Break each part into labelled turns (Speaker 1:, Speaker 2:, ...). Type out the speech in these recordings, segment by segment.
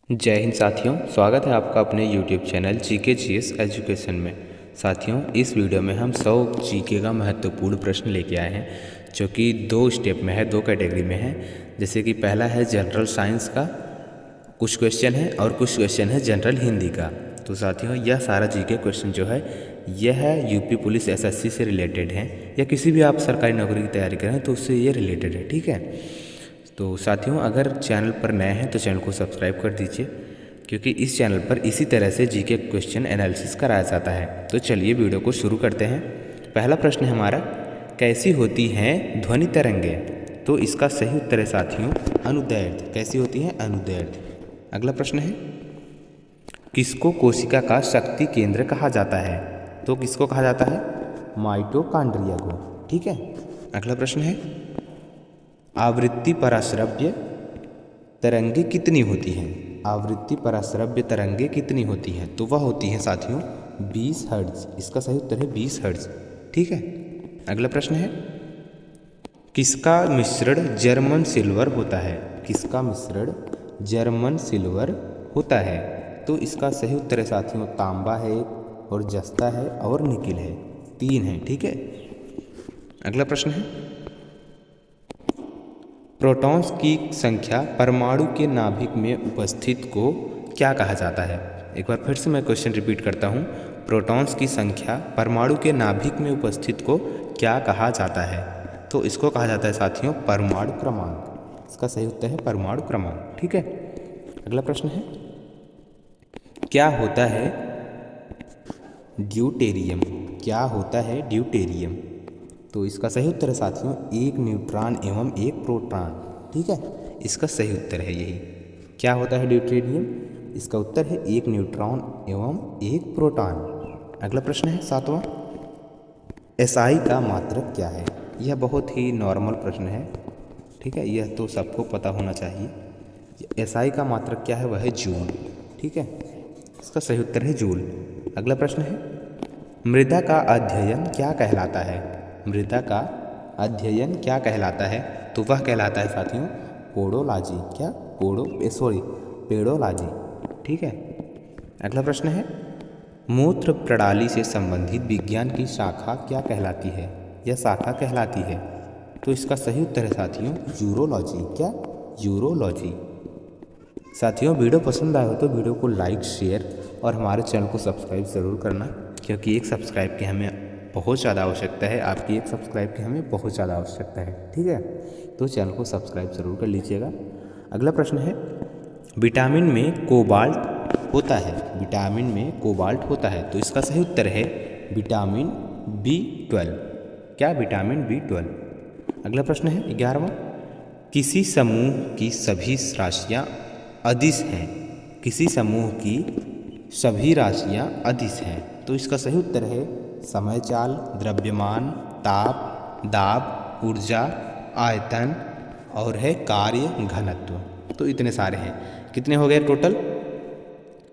Speaker 1: जय हिंद साथियों, स्वागत है आपका अपने YouTube channel GK GS education में। साथियों, इस वीडियो में हम 100 जीके का महत्वपूर्ण प्रश्न लेके आए हैं, जो कि 2 स्टेप में है, 2 कैटेगरी में है। जैसे कि पहला है जनरल साइंस का कुछ क्वेश्चन है और कुछ क्वेश्चन है जनरल हिंदी का। तो साथियों, यह सारा जीके क्वेश्चन जो है यह है यूपी पुलिस एसएससी से रिलेटेड है, या किसी भी आप सरकारी नौकरी की तैयारी करें तो उससे ये रिलेटेड है। ठीक है, तो साथियों, अगर चैनल पर नए हैं तो चैनल को सब्सक्राइब कर दीजिए, क्योंकि इस चैनल पर इसी तरह से जीके क्वेश्चन एनालिसिस कराया जाता है। तो चलिए वीडियो को शुरू करते हैं। पहला प्रश्न है हमारा, कैसी होती हैं ध्वनि तरंगे? तो इसका सही उत्तर है साथियों अनुदैर्ध्य। कैसी होती हैं? अनुदैर्ध्य। अगला प्रश्न है, किसको कोशिका का शक्ति केंद्र कहा जाता है? तो किसको कहा जाता है? माइटोकॉन्ड्रिया को। ठीक है। अगला प्रश्न है, आवृत्ति पराश्रव्य तरंगे कितनी होती हैं? आवृत्ति पराश्रव्य तरंगे कितनी होती हैं? तो वह होती हैं साथियों 20 हर्ट्ज। इसका सही उत्तर है 20 हर्ट्ज। ठीक है। अगला प्रश्न है, किसका मिश्रण जर्मन सिल्वर होता है? किसका मिश्रण जर्मन सिल्वर होता है? तो इसका सही उत्तर है साथियों तांबा है और जस्ता है और निकिल है। 3 है। ठीक है। अगला प्रश्न है, प्रोटॉन्स की संख्या परमाणु के नाभिक में उपस्थित को क्या कहा जाता है? एक बार फिर से मैं क्वेश्चन रिपीट करता हूँ। प्रोटॉन्स की संख्या परमाणु के नाभिक में उपस्थित को क्या कहा जाता है? तो इसको कहा जाता है साथियों परमाणु क्रमांक। इसका सही उत्तर है परमाणु क्रमांक। ठीक है। अगला प्रश्न है, क्या होता है ड्यूटेरियम? क्या होता है ड्यूटेरियम? तो इसका सही उत्तर है साथियों 1 न्यूट्रॉन एवं 1 प्रोटॉन। ठीक है, इसका सही उत्तर है यही। क्या होता है ड्यूटेरियम? इसका उत्तर है 1 न्यूट्रॉन एवं 1 प्रोटॉन। अगला प्रश्न है 7वां, एसआई का मात्रक क्या है? यह बहुत ही नॉर्मल प्रश्न है। ठीक है, यह तो सबको पता होना चाहिए। एसआई का मात्रक क्या है? वह है जूल। ठीक है, इसका सही उत्तर है जूल। अगला प्रश्न है, मृदा का अध्ययन क्या कहलाता है? मृदा का अध्ययन क्या कहलाता है? तो वह कहलाता है साथियों पोडोलॉजी। क्या? पेडोलॉजी। ठीक है। अगला प्रश्न है, मूत्र प्रणाली से संबंधित विज्ञान की शाखा क्या कहलाती है? यह शाखा कहलाती है। तो इसका सही उत्तर है साथियों यूरोलॉजी। क्या? यूरोलॉजी। साथियों, वीडियो पसंद आए हो तो वीडियो को लाइक, शेयर और हमारे चैनल को सब्सक्राइब ज़रूर करना, क्योंकि एक सब्सक्राइब की हमें बहुत ज़्यादा आवश्यकता है। आपकी एक सब्सक्राइब की हमें बहुत ज़्यादा आवश्यकता है। ठीक है, तो चैनल को सब्सक्राइब ज़रूर कर लीजिएगा। अगला प्रश्न है, विटामिन में कोबाल्ट होता है? विटामिन में कोबाल्ट होता है। तो इसका सही उत्तर है विटामिन B12। क्या? Vitamin B12। अगला प्रश्न है 11वां, किसी समूह की सभी राशियाँ अदिश हैं? किसी समूह की सभी राशियाँ अदिश हैं। तो इसका सही उत्तर है समय चाल, द्रव्यमान, ताप, दाब, ऊर्जा, आयतन और है कार्य घनत्व। तो इतने सारे हैं। कितने हो गए टोटल?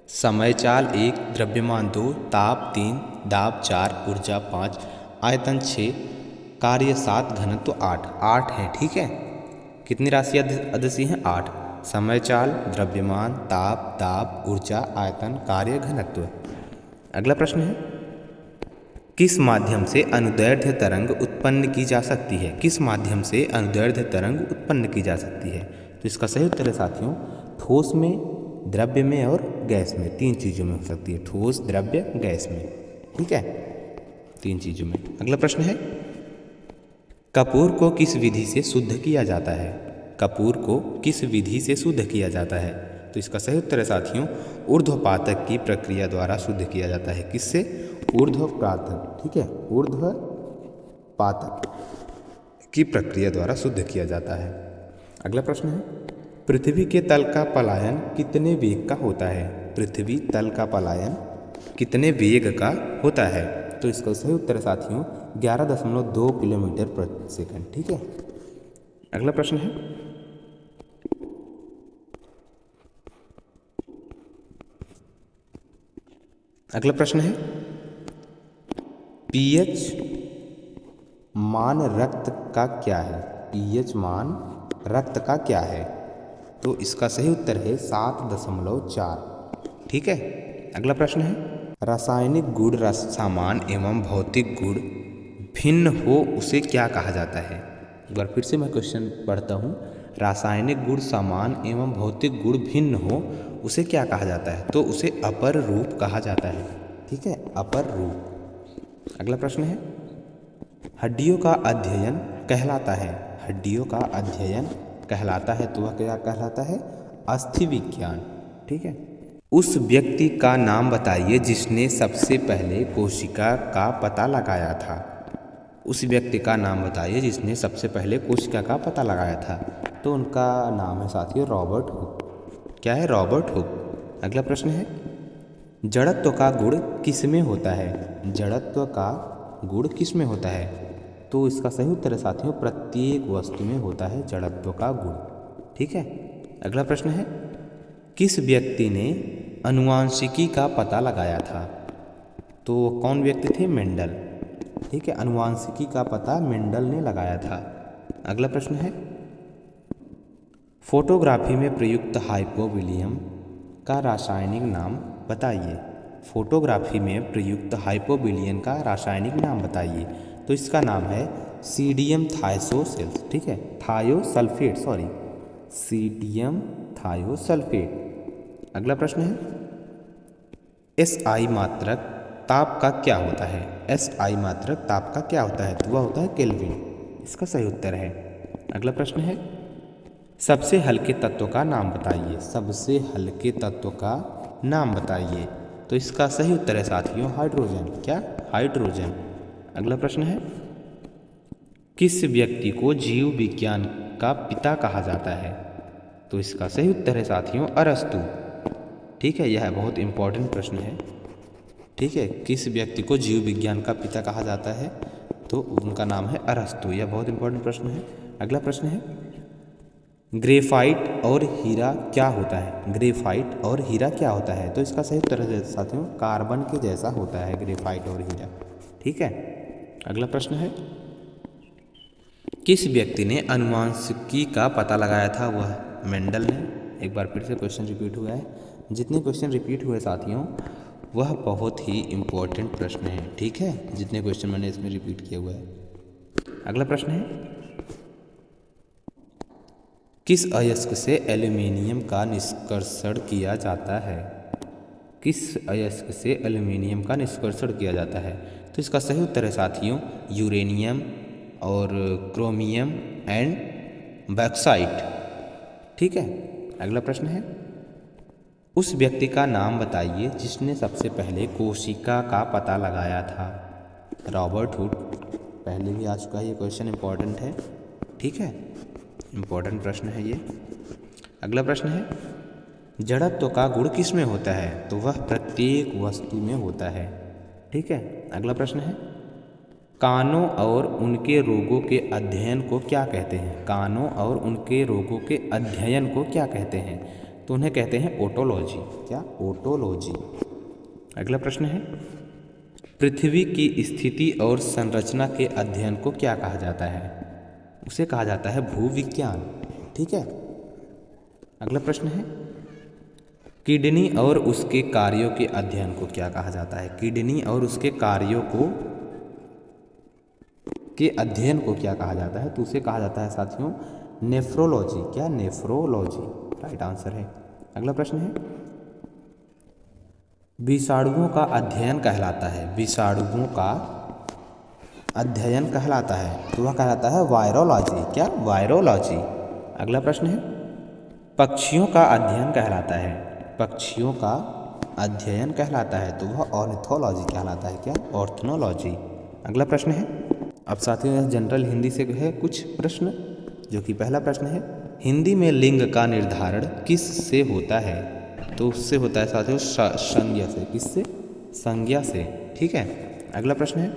Speaker 1: समय चाल 1, द्रव्यमान 2, ताप 3, दाब 4, ऊर्जा 5, आयतन 6, कार्य 7, घनत्व 8। 8 है। ठीक है। कितनी राशियाँ अदिशी हैं? 8। समय चाल, द्रव्यमान, ताप, दाब, ऊर्जा, आयतन, कार्य, घनत्व। अगला प्रश्न है, किस माध्यम से अनुदैर्ध्य तरंग उत्पन्न की जा सकती है? किस माध्यम से अनुदैर्ध्य तरंग उत्पन्न की जा सकती है? तो इसका सही उत्तर है साथियों ठोस में, द्रव्य में और गैस में। 3 चीज़ों में हो सकती है, ठोस, द्रव्य, गैस में। ठीक है, 3 चीज़ों में। अगला प्रश्न है, कपूर को किस विधि से शुद्ध किया जाता है? कपूर को किस विधि से शुद्ध किया जाता है? तो इसका सही उत्तर है साथियों ऊर्ध्वपातक की प्रक्रिया द्वारा शुद्ध किया जाता है। किससे? ऊर्ध्वपातक। ठीक है, ऊर्ध्वपातक की प्रक्रिया द्वारा शुद्ध किया जाता है। अगला प्रश्न है, पृथ्वी के तल का पलायन कितने वेग का होता है? पृथ्वी तल का पलायन कितने वेग का होता है? तो इसका सही उत्तर है साथियों 11.2 किलोमीटर प्रति सेकंड। ठीक है। अगला प्रश्न है, अगला प्रश्न है, पीएच मान रक्त का क्या है? पीएच मान रक्त का क्या है? तो इसका सही उत्तर है 7.4। ठीक है, अगला प्रश्न है रासायनिक गुण सामान एवं भौतिक गुण भिन्न हो उसे क्या कहा जाता है। एक बार फिर से मैं क्वेश्चन पढ़ता हूँ। रासायनिक गुण समान एवं भौतिक गुण भिन्न हो उसे क्या कहा जाता है, तो उसे अपर रूप कहा जाता है। ठीक है, अपर रूप। अगला प्रश्न है हड्डियों का अध्ययन कहलाता है। हड्डियों का अध्ययन कहलाता है तो वह क्या कहलाता है, अस्थि विज्ञान। ठीक है, उस व्यक्ति का नाम बताइए जिसने सबसे पहले कोशिका का पता लगाया था। उस व्यक्ति का नाम बताइए जिसने सबसे पहले कोशिका का पता लगाया था, तो उनका नाम है साथियों रॉबर्ट हुक। क्या है, रॉबर्ट हुक। अगला प्रश्न है जड़त्व का गुण किसमें होता है। जड़त्व का गुण किसमें होता है, तो इसका सही उत्तर है साथियों प्रत्येक वस्तु में होता है जड़त्व का गुण। ठीक है, अगला प्रश्न है किस व्यक्ति ने आनुवांशिकी का पता लगाया था, तो कौन व्यक्ति थे, मेंडल। ठीक है, आनुवांशिकी का पता मेंडल ने लगाया था। अगला प्रश्न है फोटोग्राफी में प्रयुक्त हाइपोविलियम का रासायनिक नाम बताइए। फोटोग्राफी में प्रयुक्त हाइपोविलियम का रासायनिक नाम बताइए, तो इसका नाम है सीडियम थायोसल्फेट। ठीक है, थायोसल्फेट, सॉरी, सीडियम थायोसल्फेट। अगला प्रश्न है SI मात्रक ताप का क्या होता है। SI मात्रक ताप का क्या होता है, तो वह होता है केल्विन। इसका सही उत्तर है। अगला प्रश्न है सबसे हल्के तत्व का नाम बताइए। सबसे हल्के तत्व का नाम बताइए, तो इसका सही उत्तर है साथियों हाइड्रोजन। क्या, हाइड्रोजन। अगला प्रश्न है किस व्यक्ति को जीव विज्ञान का पिता कहा जाता है, तो इसका सही उत्तर है साथियों अरस्तु। ठीक है, यह बहुत इंपॉर्टेंट प्रश्न है। ठीक है, किस व्यक्ति को जीव विज्ञान का पिता कहा जाता है, तो उनका नाम है अरस्तु। यह बहुत इंपॉर्टेंट प्रश्न है। अगला प्रश्न है ग्रेफाइट और हीरा क्या होता है। ग्रेफाइट और हीरा क्या होता है, तो इसका सही उत्तर है साथियों कार्बन के जैसा होता है ग्रेफाइट और हीरा। ठीक है, अगला प्रश्न है किस व्यक्ति ने आनुवांशिकी का पता लगाया था, वह मेंडल ने। एक बार फिर से क्वेश्चन रिपीट हुआ है। जितने क्वेश्चन रिपीट हुए साथियों वह बहुत ही इम्पोर्टेंट प्रश्न है। ठीक है, जितने क्वेश्चन मैंने इसमें रिपीट किए हुए हैं। अगला प्रश्न है किस अयस्क से एल्यूमीनियम का निष्कर्षण किया जाता है। किस अयस्क से एल्यूमीनियम का निष्कर्षण किया जाता है, तो इसका सही उत्तर है साथियों यूरेनियम और क्रोमियम एंड बॉक्साइट। ठीक है, अगला प्रश्न है उस व्यक्ति का नाम बताइए जिसने सबसे पहले कोशिका का पता लगाया था। Robert Hooke. पहले भी आ चुका है, ये क्वेश्चन इंपॉर्टेंट है। ठीक है, इंपॉर्टेंट प्रश्न है ये। अगला प्रश्न है जड़त्व का गुण किस में होता है, तो वह प्रत्येक वस्तु में होता है। ठीक है, अगला प्रश्न है कानों और उनके रोगों के अध्ययन को क्या कहते हैं। कानों और उनके रोगों के अध्ययन को क्या कहते हैं, तो उन्हें कहते हैं ओटोलॉजी। क्या, ओटोलॉजी। अगला प्रश्न है पृथ्वी की स्थिति और संरचना के अध्ययन को क्या कहा जाता है, उसे कहा जाता है भूविज्ञान। ठीक है, अगला प्रश्न है किडनी और उसके कार्यों के अध्ययन को क्या कहा जाता है। किडनी और उसके कार्यों के अध्ययन को क्या कहा जाता है, तो उसे कहा जाता है साथियों नेफ्रोलॉजी। क्या, नेफ्रोलॉजी राइट आंसर है। अगला प्रश्न है विषाणुओं का अध्ययन कहलाता है। विषाणुओं का अध्ययन कहलाता है, तो वह कहलाता है वायरोलॉजी। क्या, वायरोलॉजी। अगला प्रश्न है पक्षियों का अध्ययन कहलाता है। पक्षियों का अध्ययन कहलाता है, तो वह ऑर्निथोलॉजी कहलाता है। क्या, ऑर्थनोलॉजी। अगला प्रश्न है अब साथियों यह जनरल हिंदी से है कुछ प्रश्न, जो कि पहला प्रश्न है हिंदी में लिंग का निर्धारण किस से होता है, तो उससे होता है साथियों संज्ञा से। किससे, संज्ञा से। ठीक है, अगला प्रश्न है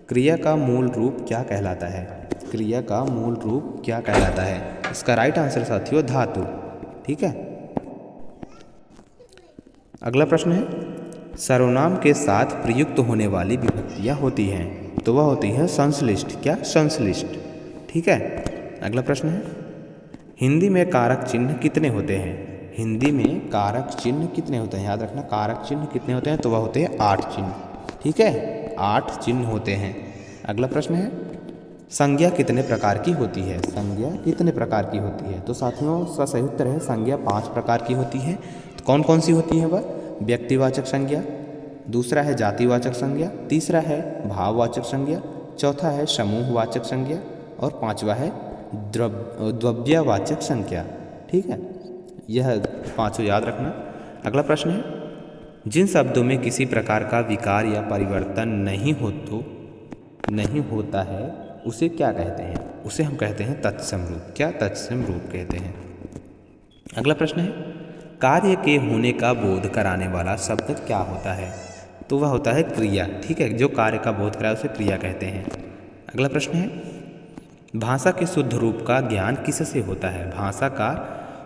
Speaker 1: क्रिया का मूल रूप क्या कहलाता है। क्रिया का मूल रूप क्या कहलाता है, इसका राइट आंसर साथियों धातु। ठीक है, अगला प्रश्न है सर्वनाम के साथ प्रयुक्त होने वाली विभक्तियाँ होती हैं, तो वह होती है संश्लिष्ट। क्या, संश्लिष्ट। ठीक है, अगला प्रश्न है हिंदी में कारक चिन्ह कितने होते हैं? हिंदी में कारक चिन्ह कितने होते हैं? याद रखना, कारक चिन्ह कितने होते हैं? तो वह होते हैं 8 चिन्ह। ठीक है, 8 चिन्ह होते हैं। अगला प्रश्न है, संज्ञा कितने प्रकार की होती है? संज्ञा कितने प्रकार की होती है? तो साथियों, इसका सही उत्तर है संज्ञा 5 प्रकार की होती है। तो कौन कौन सी होती है वह? व्यक्तिवाचक संज्ञा, दूसरा है जातिवाचक संज्ञा, तीसरा है भाववाचक संज्ञा, चौथा है समूहवाचक संज्ञा और पांचवा है द्रव्यवाचक संज्ञा। ठीक है, यह पांचों याद रखना। अगला प्रश्न है, जिन शब्दों में किसी प्रकार का विकार या परिवर्तन नहीं होता है उसे क्या कहते हैं? उसे हम कहते हैं तत्सम रूप। क्या? तत्सम रूप कहते हैं। अगला प्रश्न है, कार्य के होने का बोध कराने वाला शब्द क्या होता है? तो वह होता है क्रिया। ठीक है, जो कार्य का बोध कराए उसे क्रिया कहते हैं। अगला प्रश्न है, भाषा के शुद्ध रूप का ज्ञान किससे होता है? भाषा का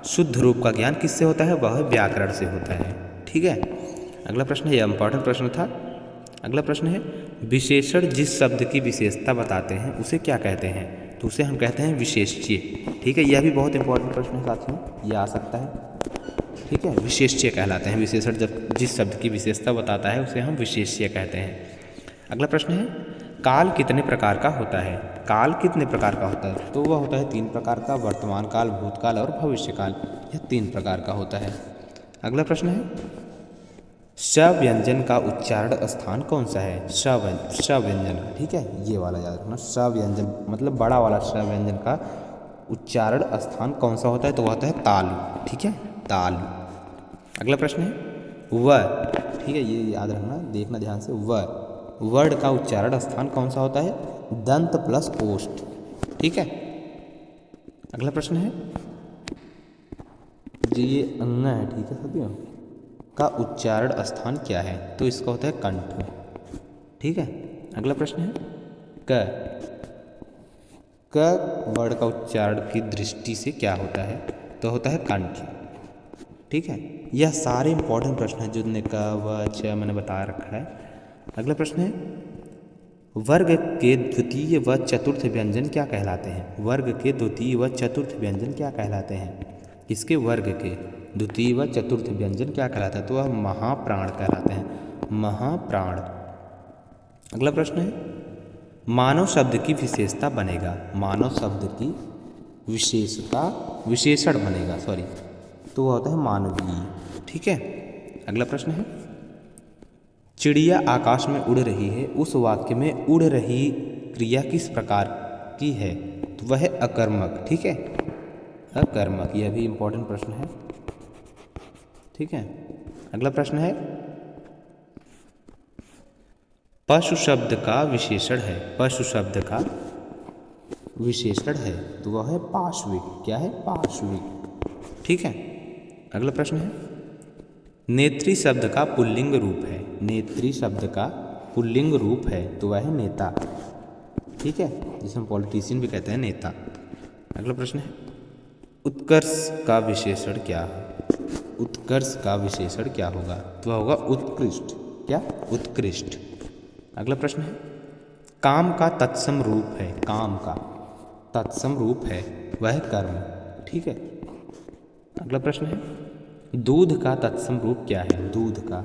Speaker 1: शुद्ध रूप का ज्ञान किससे होता है? वह व्याकरण से होता है। ठीक है, अगला प्रश्न है, यह इंपॉर्टेंट प्रश्न था। अगला प्रश्न है, विशेषण जिस शब्द की विशेषता बताते हैं उसे क्या कहते हैं? तो उसे हम कहते हैं विशेष्य। ठीक है, यह भी बहुत इंपॉर्टेंट प्रश्न है साथियों, यह आ सकता है। ठीक है, विशेष्य कहलाते हैं विशेषण जब जिस शब्द की विशेषता बताता है उसे हम विशेष्य कहते हैं। अगला प्रश्न है, काल कितने प्रकार का होता है? काल कितने प्रकार का होता है? तो वह होता है 3 प्रकार का, वर्तमान काल, भूतकाल और भविष्यकाल। यह 3 प्रकार का होता है। अगला प्रश्न है, श व्यंजन का उच्चारण स्थान कौन सा है? श व्यंजन का। ठीक है, ये वाला याद रखना, श व्यंजन मतलब बड़ा वाला श व्यंजन का उच्चारण स्थान कौन सा होता है? तो वह होता है तालु। ठीक है, तालु। अगला प्रश्न है, व। ठीक है, ये याद रखना, देखना ध्यान से। व वर्ड का उच्चारण स्थान कौन सा होता है? दंत प्लस ओष्ठ। ठीक है, अगला प्रश्न है, जो ये अंगा है, ठीक है साथियों, का उच्चारण स्थान क्या है? तो इसका होता है कंठ। ठीक है, अगला प्रश्न है, क वर्ड का उच्चारण की दृष्टि से क्या होता है? तो होता है कंठ। ठीक है, यह सारे इंपॉर्टेंट प्रश्न हैं जिनने क व छ मैंने बता रखा है। अगला प्रश्न है, वर्ग के द्वितीय व चतुर्थ व्यंजन क्या कहलाते हैं? वर्ग के द्वितीय व चतुर्थ व्यंजन क्या कहलाते हैं? किसके? वर्ग के द्वितीय व चतुर्थ व्यंजन क्या कहलाता है? तो वह महाप्राण कहलाते हैं, महाप्राण। अगला प्रश्न है, मानव शब्द की विशेषता बनेगा। मानव शब्द की विशेषण बनेगा, सॉरी, तो वह होता है मानवीय। ठीक है, अगला प्रश्न है, चिड़िया आकाश में उड़ रही है, उस वाक्य में उड़ रही क्रिया किस प्रकार की है? तो वह है अकर्मक। ठीक है, अकर्मक, यह भी इंपॉर्टेंट प्रश्न है। ठीक है, अगला प्रश्न है, पशु शब्द का विशेषण है। पशु शब्द का विशेषण है तो वह है पार्श्विक। क्या है? पार्श्विक। ठीक है, अगला प्रश्न है, नेत्री शब्द का पुल्लिंग रूप है। नेत्री शब्द का पुल्लिंग रूप है तो वह है नेता। ठीक है, जिसे हम पॉलिटिशियन भी कहते हैं, नेता। अगला प्रश्न है, उत्कर्ष का विशेषण क्या है? उत्कर्ष का विशेषण क्या होगा? तो होगा उत्कृष्ट। क्या? उत्कृष्ट। अगला प्रश्न है, काम का तत्सम रूप है। काम का तत्सम रूप है वह कर्म। ठीक है, अगला प्रश्न है, दूध का तत्सम रूप क्या है? दूध का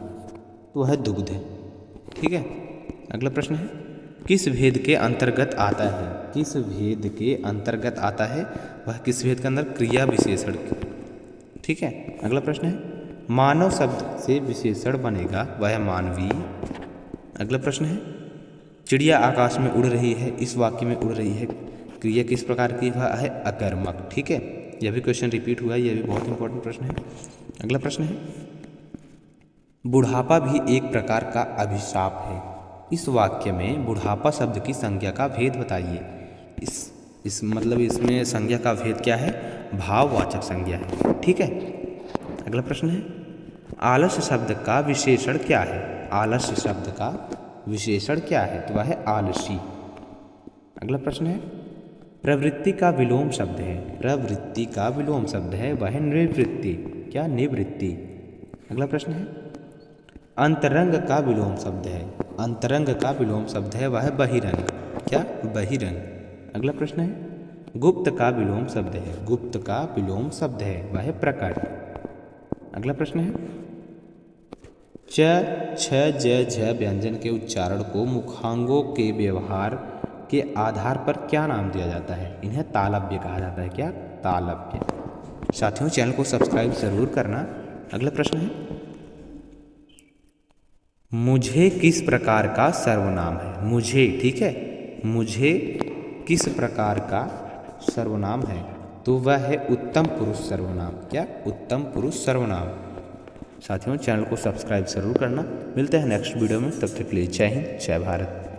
Speaker 1: तो वह दुग्ध है। ठीक है, अगला प्रश्न है, किस भेद के अंतर्गत आता है? किस भेद के अंतर्गत आता है? वह किस भेद के अंदर? क्रिया विशेषण। ठीक है, अगला प्रश्न है, मानव शब्द से विशेषण बनेगा वह मानवीय। अगला प्रश्न है, चिड़िया आकाश में उड़ रही है, इस वाक्य में उड़ रही है, क्रिया किस प्रकार की? वह है अकर्मक। ठीक है, यह भी क्वेश्चन रिपीट हुआ है, यह भी बहुत इंपॉर्टेंट प्रश्न है। अगला प्रश्न है, बुढ़ापा भी एक प्रकार का अभिशाप है, इस वाक्य में बुढ़ापा शब्द की संज्ञा का भेद बताइए। इस मतलब इसमें संज्ञा का भेद क्या है? भाववाचक संज्ञा है। ठीक है, अगला प्रश्न है, आलस्य शब्द का विशेषण क्या है? आलस्य शब्द का विशेषण क्या है? तो वह है आलसी। अगला प्रश्न है, प्रवृत्ति का विलोम शब्द है। प्रवृत्ति का विलोम शब्द है वह है निवृत्ति। क्या? निवृत्ति। अगला प्रश्न है, अंतरंग का विलोम शब्द है। अंतरंग का विलोम शब्द है वह है बहिरंग। क्या? बहिरंग। अगला प्रश्न है, गुप्त का विलोम शब्द है, गुप्त का विलोम शब्द है, वह है प्रकट। अगला प्रश्न है च छ ज झ व्यंजन के उच्चारण को मुखांगों के व्यवहार के आधार पर क्या नाम दिया जाता है? इन्हें तालव्य कहा जाता है। क्या? तालव्य। साथियों चैनल को सब्सक्राइब जरूर करना। अगला प्रश्न है मुझे किस प्रकार का सर्वनाम है? मुझे, ठीक है, मुझे किस प्रकार का सर्वनाम है? तो वह है उत्तम पुरुष सर्वनाम। क्या? उत्तम पुरुष सर्वनाम। साथियों चैनल को सब्सक्राइब जरूर करना। मिलते हैं नेक्स्ट वीडियो में, तब तक के लिए जय हिंद, जय भारत।